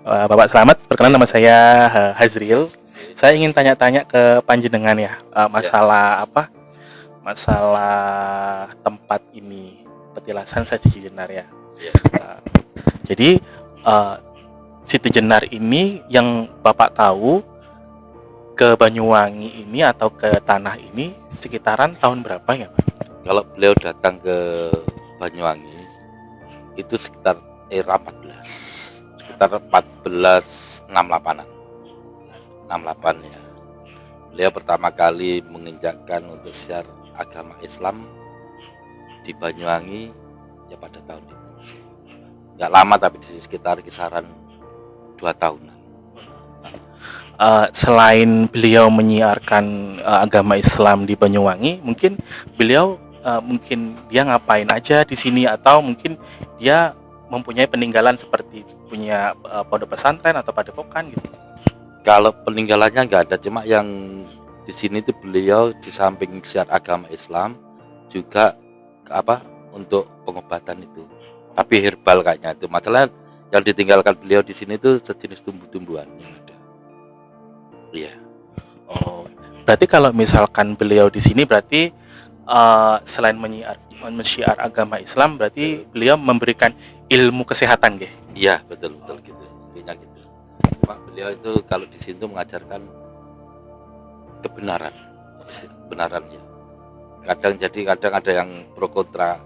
Bapak selamat, perkenalan nama saya Hazril. Saya ingin tanya-tanya ke panjenengan ya, Ya, masalah apa? Masalah tempat ini, petilasan Sesi Jenar ya. ya. Eh, jadi eh, Siti Jenar ini yang Bapak tahu ke Banyuwangi ini atau ke tanah ini sekitaran tahun berapa ya, Pak? Kalau beliau datang ke Banyuwangi itu sekitar era 14, sekitar 1468-an, 68 ya. Beliau pertama kali menginjakkan untuk syiar agama Islam di Banyuwangi ya pada tahun itu. Nggak lama tapi di sekitar kisaran 2 tahunan. Selain beliau menyiarkan agama Islam di Banyuwangi, mungkin beliau mungkin dia ngapain aja di sini atau mungkin dia mempunyai peninggalan seperti punya pondok pesantren atau padepokan gitu. Kalau peninggalannya nggak ada, cuma yang di sini tuh beliau di samping syiar agama Islam juga untuk pengobatan itu, tapi herbal kayaknya itu. Masalah yang ditinggalkan beliau di sini itu sejenis tumbuh-tumbuhan yang ada. Iya, Oh, berarti kalau misalkan beliau di sini berarti selain menyiar agama Islam, berarti beliau memberikan ilmu kesehatan, gitu. iya betul betul gitu, intinya gitu. Cuma beliau itu kalau di sini tuh mengajarkan kebenaran, kebenaran ya. Kadang ada yang pro kontra,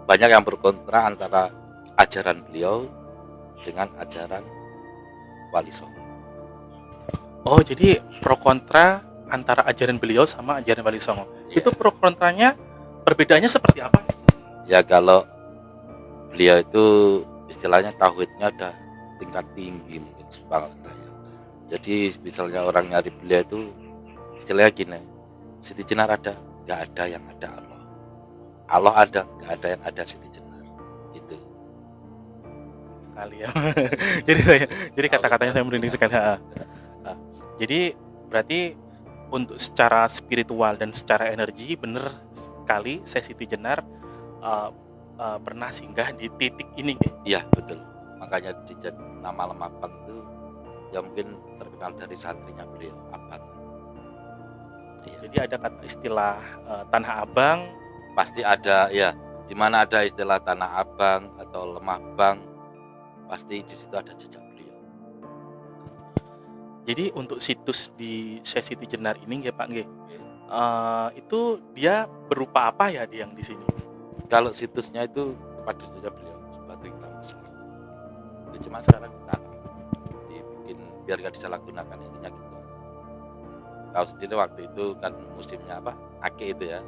banyak yang pro kontra antara ajaran beliau dengan ajaran Wali Songo. Oh, jadi pro kontra antara ajaran beliau sama ajaran Wali Songo. Ya. Itu pro kontranya perbedaannya seperti apa? Ya kalau beliau itu istilahnya tauhidnya ada tingkat tinggi mungkin sepangat saya. Jadi misalnya orang nyari beliau itu istilahnya gini, Siti Jenar ada, nggak ada yang ada Allah. Allah ada, nggak ada yang ada Siti Jenar. Itu. Sekali ya. jadi kata-katanya saya merinding sekali. Jadi berarti untuk secara spiritual dan secara energi benar sekali saya Siti Jenar pernah singgah di titik ini. Iya betul. Makanya nama Lemapan itu ya mungkin terkenal dari santrinya beliau Abang. Ya. Jadi ada kata istilah Tanah Abang. Pasti ada ya. Di mana ada istilah Tanah Abang atau Lemah Bang, pasti di situ ada jejak beliau. Jadi untuk situs di Siti Jenar ini nggih Pak nggih, itu dia berupa apa ya yang di sini? Kalau situsnya itu tempat duduknya beliau, batu hitam besar. Itu cuma sekarang dibikin biar gak disalahgunakan, intinya gitu. Tahu sendiri waktu itu kan musimnya Ake itu ya,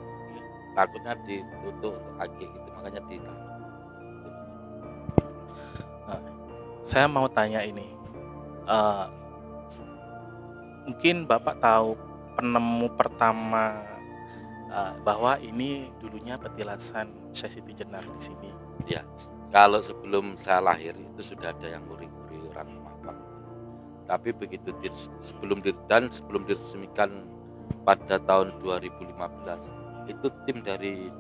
takutnya ditutup untuk Ake itu, makanya ditaruh. Saya mau tanya ini, mungkin Bapak tahu penemu pertama bahwa ini dulunya petilasan Siti Jenar di sini. Ya, kalau sebelum saya lahir itu sudah ada yang nguri-nguri orang Mampang. Tapi begitu sebelum diresmikan pada tahun 2015, itu tim dari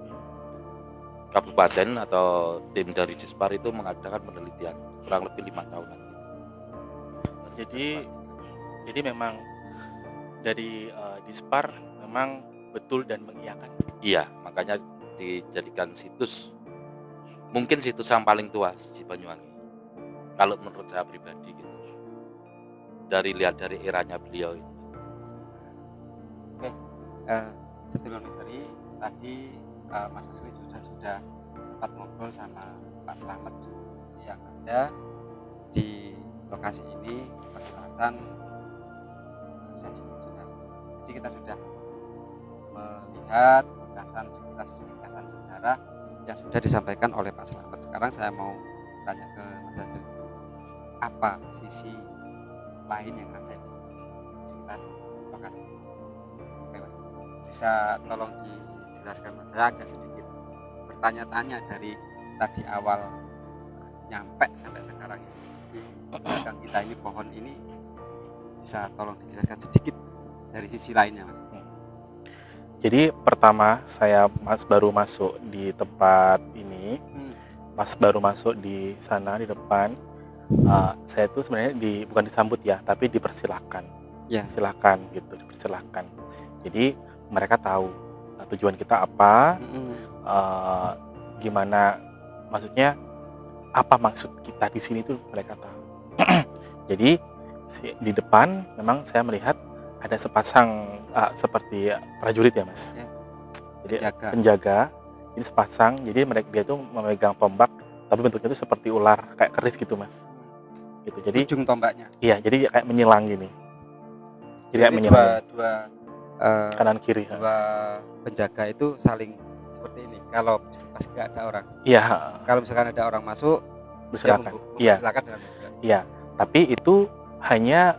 kabupaten atau tim dari Dispar itu mengadakan penelitian kurang lebih 5 tahunan. Jadi memang dari Dispar memang betul dan mengiyakan. Iya, makanya dijadikan situs, mungkin situs yang paling tua di Banyuwangi. Kalau menurut saya pribadi gitu. Lihat dari eranya beliau itu. Oke, sedulur misteri tadi Mas Asri sudah sempat ngobrol sama Pak Slamet yang ada di lokasi ini petilasan Siti Jenar. Jadi kita sudah melihat sekilas sejarah yang sudah disampaikan oleh Pak Slamet. Sekarang saya mau tanya ke Mas Asri, apa sisi lain yang ada di sekitar lokasi ini? Oke, Mas. Bisa tolong dijelaskan, Mas? Saya agak sedikit bertanya-tanya dari tadi awal nyampe sampai sekarang ini. Di belakang kita ini pohon ini, bisa tolong dijelaskan sedikit dari sisi lainnya, Mas? Jadi pertama saya baru masuk di tempat ini, baru masuk di sana di depan, Saya tuh sebenarnya bukan disambut ya, tapi dipersilahkan. Ya. Silakan gitu, dipersilahkan. Jadi mereka tahu tujuan kita apa, gimana, maksudnya apa maksud kita di sini tuh mereka tahu. Jadi di depan memang saya melihat ada sepasang seperti prajurit ya mas. Ya. Jadi Penjaga. penjaga. Jadi sepasang. Jadi dia tuh memegang tombak, tapi bentuknya tuh seperti ular kayak keris gitu mas. Gitu. Jadi Ujung tombaknya. iya, jadi kayak menyilang gini. Jadi kayak Jadi menyilang dua kanan kiri. dua penjaga itu saling seperti ini. Kalau pas nggak ada orang, Iya, kalau misalkan ada orang masuk, dia bersilakan. Iya, mempersilakan dengan mudah. iya. Tapi itu hanya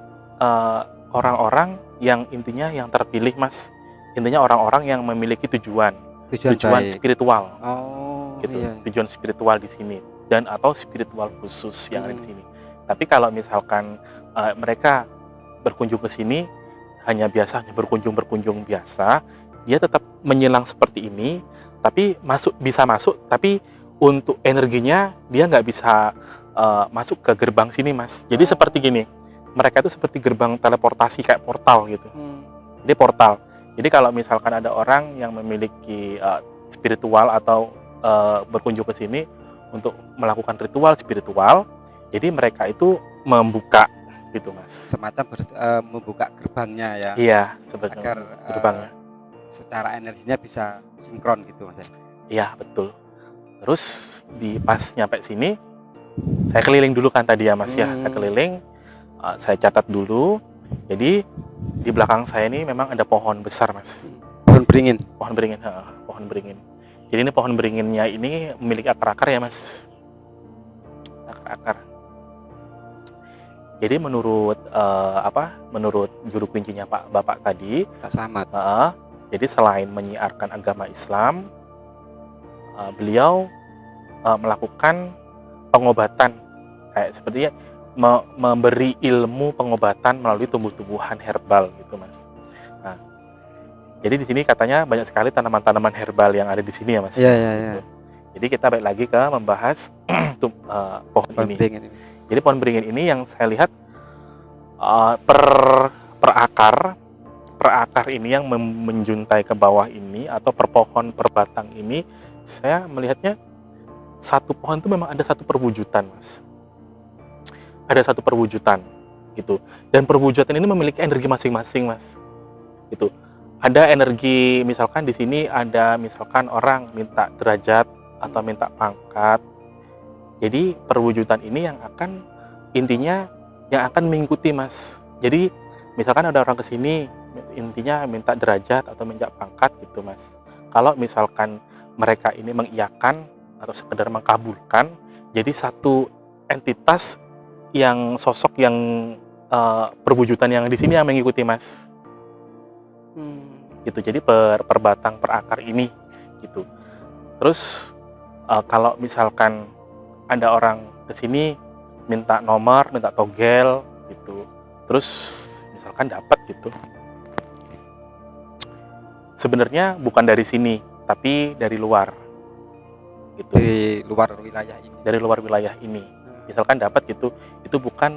orang-orang yang intinya yang terpilih mas. Intinya orang-orang yang memiliki tujuan Tujuan baik. spiritual. Oh, Gitu, iya. tujuan spiritual di sini dan atau spiritual khusus yang ada di sini. Tapi kalau misalkan mereka berkunjung ke sini hanya berkunjung biasa, dia tetap menyilang seperti ini, tapi bisa masuk, tapi untuk energinya dia nggak bisa masuk ke gerbang sini mas. Jadi seperti gini, mereka itu seperti gerbang teleportasi kayak portal gitu. Jadi portal. Jadi kalau misalkan ada orang yang memiliki spiritual atau berkunjung ke sini untuk melakukan ritual spiritual, jadi mereka itu membuka gitu mas. Semacam membuka gerbangnya ya, Iya, sebenarnya agar gerbangnya. secara energinya bisa sinkron gitu mas. Iya betul. Terus pas nyampe sini, saya keliling dulu kan tadi ya mas ya. Saya keliling, saya catat dulu. Jadi di belakang saya ini memang ada pohon besar mas. Pohon beringin. Pohon beringin, pohon beringin. Jadi ini pohon beringinnya ini memiliki akar-akar ya mas. Akar-akar. Jadi menurut menurut juru kuncinya Bapak tadi, Pak Slamet. jadi selain menyiarkan agama Islam, beliau melakukan pengobatan kayak sepertinya memberi ilmu pengobatan melalui tumbuh-tumbuhan herbal gitu mas. Nah, jadi di sini katanya banyak sekali tanaman-tanaman herbal yang ada di sini ya mas. Iya, iya, iya. Gitu. Jadi kita balik lagi ke membahas pohon ini. Beringin ini. Jadi pohon beringin ini yang saya lihat per akar ini yang menjuntai ke bawah ini atau per pohon per batang ini, saya melihatnya satu pohon itu memang ada satu perwujudan mas. Ada satu perwujudan gitu. Dan perwujudan ini memiliki energi masing-masing mas. Gitu. Ada energi, misalkan di sini ada misalkan orang minta derajat atau minta pangkat. Jadi perwujudan ini yang akan intinya yang akan mengikuti mas. Jadi misalkan ada orang ke sini intinya minta derajat atau minta pangkat gitu mas. Kalau misalkan mereka ini mengiyakan atau sekedar mengkabulkan, jadi satu entitas yang sosok yang perwujudan yang di sini yang mengikuti mas. Gitu. Jadi per batang per akar ini gitu. Terus kalau misalkan ada orang ke sini minta nomor, minta togel gitu. Terus misalkan dapat gitu. Sebenarnya bukan dari sini, tapi dari luar. Gitu. Dari luar wilayah ini. Dari luar wilayah ini. Misalkan dapat gitu, itu bukan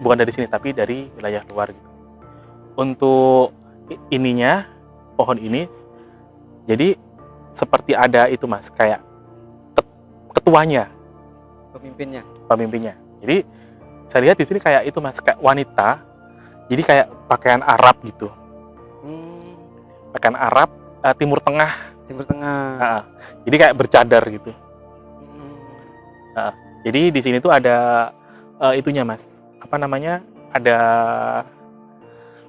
dari sini, tapi dari wilayah luar. Gitu. Untuk ininya, pohon ini, jadi seperti ada itu mas, kayak ketuanya, pemimpinnya. Jadi saya lihat di sini kayak itu mas, kayak wanita, jadi kayak pakaian Arab gitu, pakaian Arab Timur Tengah. Jadi kayak bercadar gitu. Jadi di sini tuh ada itunya mas, apa namanya, ada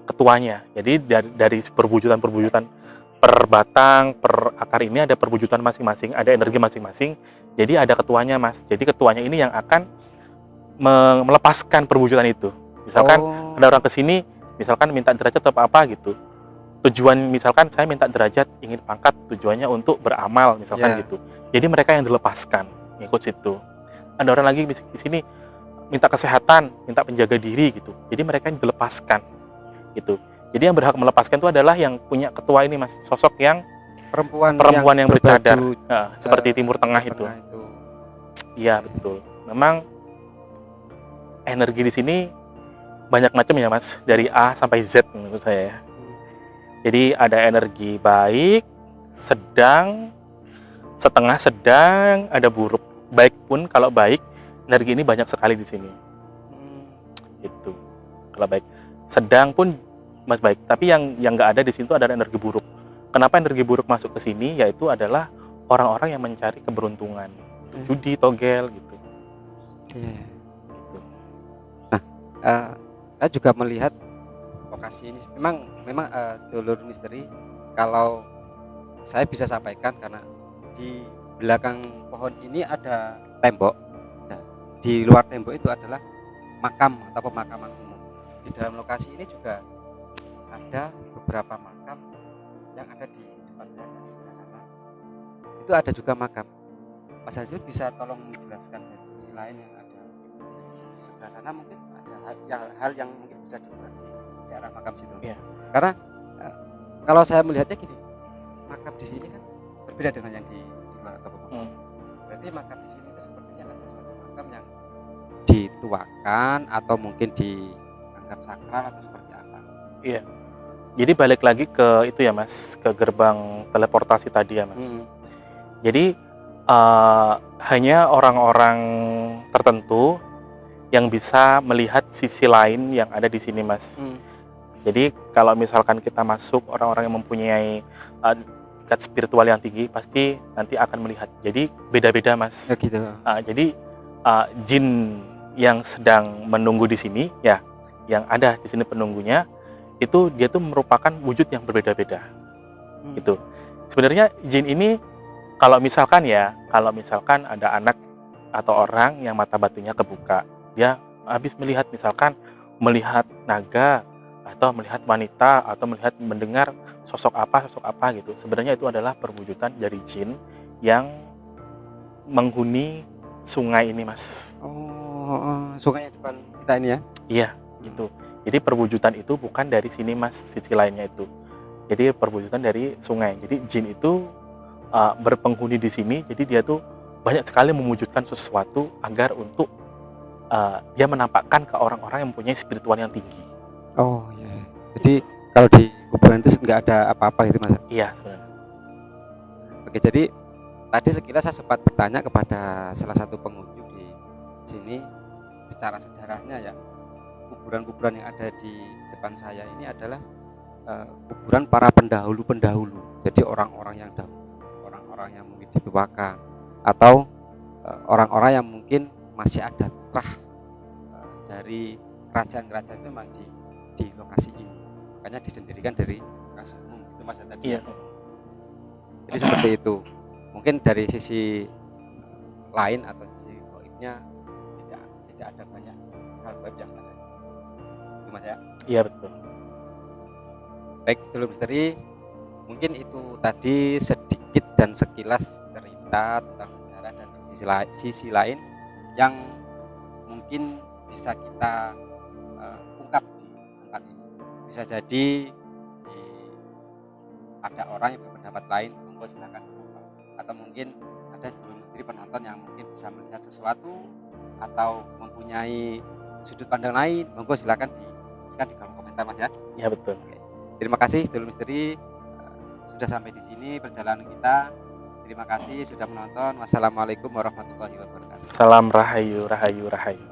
ketuanya. Jadi dari perwujudan per batang, per akar ini ada perwujudan masing-masing, ada energi masing-masing. Jadi ada ketuanya mas. Jadi ketuanya ini yang akan melepaskan perwujudan itu. Misalkan ada orang kesini, misalkan minta derajat atau apa gitu. Tujuan misalkan saya minta derajat, ingin pangkat, tujuannya untuk beramal misalkan gitu. Jadi mereka yang dilepaskan, ngikut situ. Ada orang lagi di sini minta kesehatan, minta penjaga diri gitu. Jadi mereka yang dilepaskan gitu. Jadi yang berhak melepaskan itu adalah yang punya ketua ini mas, sosok yang perempuan yang bercadar, seperti Timur Tengah itu. Iya betul. Memang energi di sini banyak macam ya Mas, dari A sampai Z menurut saya. Jadi ada energi baik, sedang, setengah sedang, ada buruk. Baik pun kalau baik, energi ini banyak sekali di sini. Itu kalau baik. Sedang pun Mas baik, tapi yang nggak ada di sini itu adalah energi buruk. Kenapa energi buruk masuk ke sini? Yaitu adalah orang-orang yang mencari keberuntungan, judi, togel gitu. Iya. Nah, saya juga melihat lokasi ini memang sedulur misteri, kalau saya bisa sampaikan, karena di belakang pohon ini ada tembok. Nah, di luar tembok itu adalah makam atau pemakaman umum. Di dalam lokasi ini juga ada beberapa makam yang ada di depan saya dan sebelah sana. Itu ada juga makam. Mas Azul bisa tolong menjelaskan dari sisi lain yang ada di sebelah sana, mungkin ada hal yang mungkin bisa dibuat di daerah makam situ. Iya. Karena kalau saya melihatnya gini, makam di sini kan berbeda dengan yang di luar atau makam. Berarti makam di sini itu sepertinya ada suatu makam yang dituakan atau mungkin dianggap sakral atau seperti apa. Iya. Jadi balik lagi ke itu ya Mas, ke gerbang teleportasi tadi ya Mas. Jadi hanya orang-orang tertentu yang bisa melihat sisi lain yang ada di sini Mas. Jadi kalau misalkan kita masuk, orang-orang yang mempunyai tingkat spiritual yang tinggi pasti nanti akan melihat. Jadi beda-beda Mas. Ya gitu. Jadi jin yang sedang menunggu di sini ya, yang ada di sini penunggunya, itu dia tuh merupakan wujud yang berbeda-beda. Gitu. Sebenarnya jin ini kalau misalkan ada anak atau orang yang mata batinnya kebuka, dia habis melihat melihat naga atau melihat wanita atau mendengar sosok apa gitu. Sebenarnya itu adalah perwujudan dari jin yang menghuni sungai ini Mas. Sungai depan kita ini ya? Iya, gitu. Jadi perwujudan itu bukan dari sini Mas, sisi lainnya itu. Jadi perwujudan dari sungai. Jadi jin itu berpenghuni di sini, jadi dia tuh banyak sekali mewujudkan sesuatu agar untuk dia menampakkan ke orang-orang yang mempunyai spiritual yang tinggi. Oh iya. Jadi kalau di kuburan itu nggak ada apa-apa gitu Mas? Iya sebenarnya. Oke, jadi tadi sekilas saya sempat bertanya kepada salah satu pengunjung di sini secara sejarahnya ya, kuburan-kuburan yang ada di depan saya ini adalah kuburan para pendahulu-pendahulu. Jadi orang-orang yang dahulu, orang-orang yang mungkin dituakan, atau orang-orang yang mungkin masih ada terah dari kerajaan-kerajaan itu memang di lokasi ini. Makanya disendirikan dari lokasi umum itu Mas tadi. Iya. Jadi seperti itu. Mungkin dari sisi lain atau sisi goibnya tidak ada banyak hal goib yang ada. Itu Mas ya. Iya betul. Baik, dulu misteri, mungkin itu tadi sedikit dan sekilas cerita tentang sejarah dan sisi lain yang mungkin bisa kita ungkap di tempat ini. Bisa jadi ada orang yang berpendapat lain, monggo silakan menonton. Atau mungkin ada sedulur misteri penonton yang mungkin bisa melihat sesuatu atau mempunyai sudut pandang lain, monggo silakan di kolom komentar Mas ya. Iya betul. Terima kasih sedulur misteri, sudah sampai di sini perjalanan kita. Terima kasih sudah menonton. Wassalamualaikum warahmatullahi wabarakatuh. Salam rahayu, rahayu, rahayu.